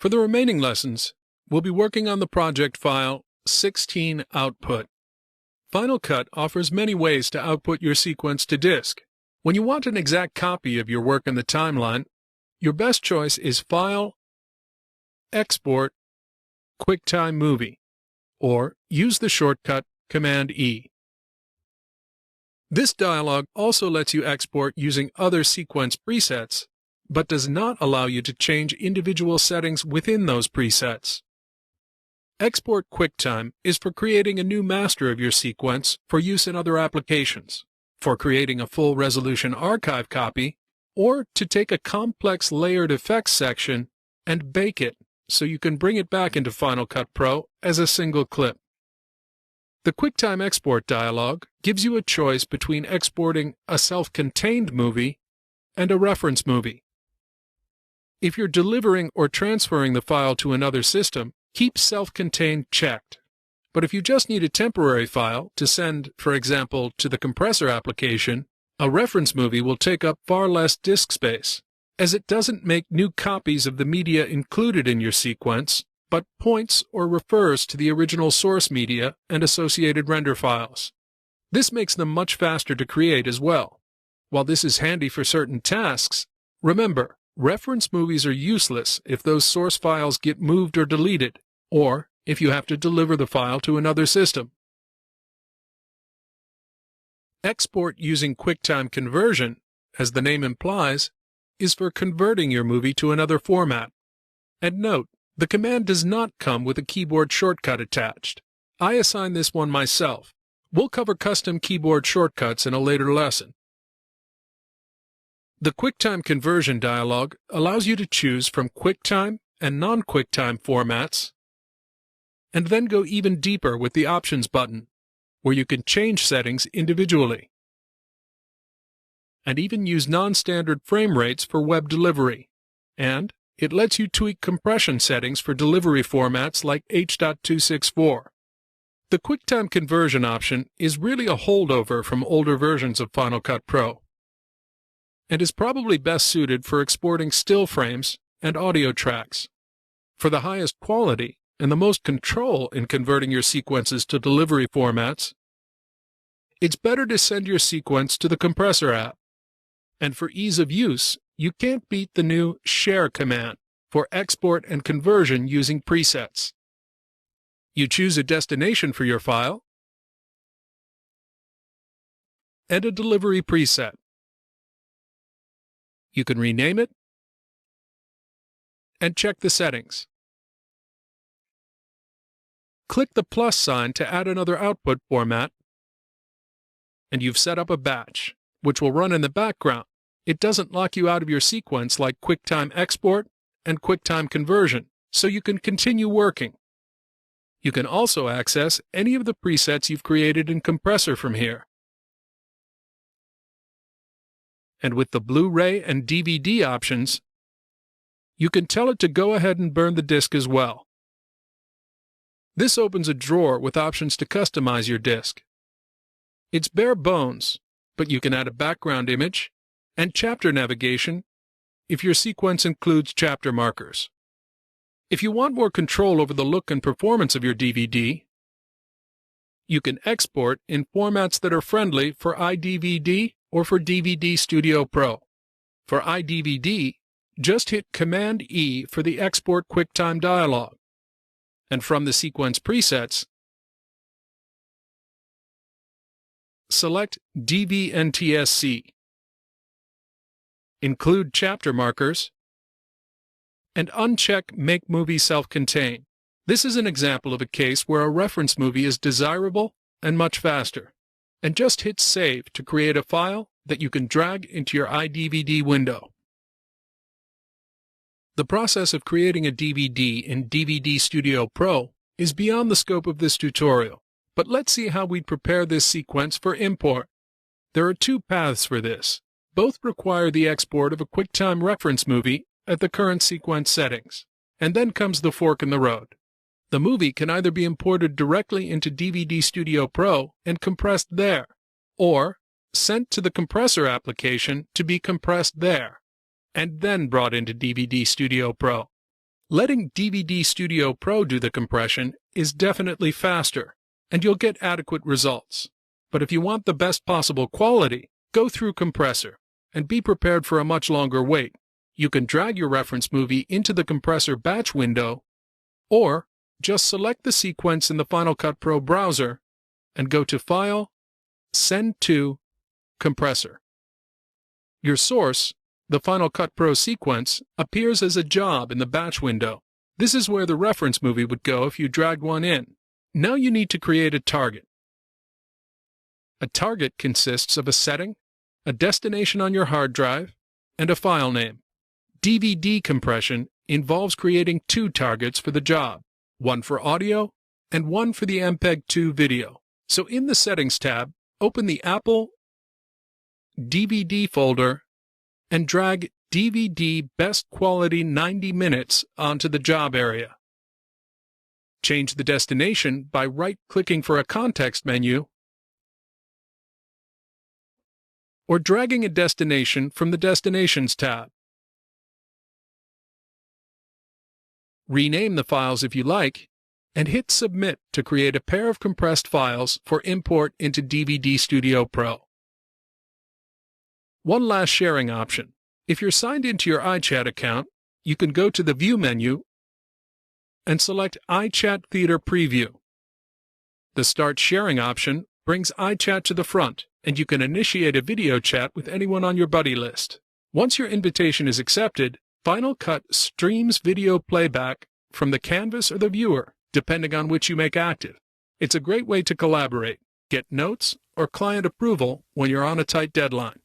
For the remaining lessons, we'll be working on the project file 16 output. Final Cut offers many ways to output your sequence to disk. When you want an exact copy of your work in the timeline, your best choice is File, Export, QuickTime Movie, or use the shortcut Command-E. This dialog also lets you export using other sequence presets, but does not allow you to change individual settings within those presets. Export QuickTime is for creating a new master of your sequence for use in other applications, for creating a full resolution archive copy, or to take a complex layered effects section and bake it so you can bring it back into Final Cut Pro as a single clip. The QuickTime Export dialog gives you a choice between exporting a self-contained movie and a reference movie. If you're delivering or transferring the file to another system, keep self-contained checked. But if you just need a temporary file to send, for example, to the compressor application, a reference movie will take up far less disk space, as it doesn't make new copies of the media included in your sequence, but points or refers to the original source media and associated render files. This makes them much faster to create as well. While this is handy for certain tasks, remember, reference movies are useless if those source files get moved or deleted, or if you have to deliver the file to another system. Export using QuickTime Conversion, as the name implies, is for converting your movie to another format. And note, the command does not come with a keyboard shortcut attached. I assign this one myself. We'll cover custom keyboard shortcuts in a later lesson. The QuickTime Conversion dialog allows you to choose from QuickTime and non-QuickTime formats, and then go even deeper with the Options button, where you can change settings individually, and even use non-standard frame rates for web delivery, and it lets you tweak compression settings for delivery formats like H.264. The QuickTime Conversion option is really a holdover from older versions of Final Cut Pro, and is probably best suited for exporting still frames and audio tracks. For the highest quality and the most control in converting your sequences to delivery formats, it's better to send your sequence to the compressor app. And for ease of use, you can't beat the new Share command for export and conversion using presets. You choose a destination for your file and a delivery preset. You can rename it and check the settings. Click the plus sign to add another output format, and you've set up a batch, which will run in the background. It doesn't lock you out of your sequence like QuickTime Export and QuickTime Conversion, so you can continue working. You can also access any of the presets you've created in Compressor from here. And with the Blu-ray and DVD options, you can tell it to go ahead and burn the disc as well. This opens a drawer with options to customize your disc. It's bare bones, but you can add a background image and chapter navigation if your sequence includes chapter markers. If you want more control over the look and performance of your DVD, you can export in formats that are friendly for iDVD or for DVD Studio Pro. For iDVD, just hit Command-E for the Export QuickTime dialog, and from the sequence presets, select DVNTSC. Include chapter markers, and uncheck Make Movie Self-Contained. This is an example of a case where a reference movie is desirable and much faster. And just hit Save to create a file that you can drag into your iDVD window. The process of creating a DVD in DVD Studio Pro is beyond the scope of this tutorial, but let's see how we'd prepare this sequence for import. There are two paths for this. Both require the export of a QuickTime reference movie at the current sequence settings, and then comes the fork in the road. The movie can either be imported directly into DVD Studio Pro and compressed there, or sent to the compressor application to be compressed there, and then brought into DVD Studio Pro. Letting DVD Studio Pro do the compression is definitely faster, and you'll get adequate results. But if you want the best possible quality, go through Compressor, and be prepared for a much longer wait. You can drag your reference movie into the Compressor batch window, or just select the sequence in the Final Cut Pro browser and go to File, Send to, Compressor. Your source, the Final Cut Pro sequence, appears as a job in the batch window. This is where the reference movie would go if you dragged one in. Now you need to create a target. A target consists of a setting, a destination on your hard drive, and a file name. DVD compression involves creating two targets for the job, one for audio and one for the MPEG-2 video. So in the Settings tab, open the Apple DVD folder and drag DVD Best Quality 90 Minutes onto the job area. Change the destination by right-clicking for a context menu or dragging a destination from the Destinations tab. Rename the files if you like, and hit Submit to create a pair of compressed files for import into DVD Studio Pro. One last sharing option. If you're signed into your iChat account, you can go to the View menu and select iChat Theater Preview. The Start Sharing option brings iChat to the front, and you can initiate a video chat with anyone on your buddy list. Once your invitation is accepted, Final Cut streams video playback from the canvas or the viewer, depending on which you make active. It's a great way to collaborate, get notes, or client approval when you're on a tight deadline.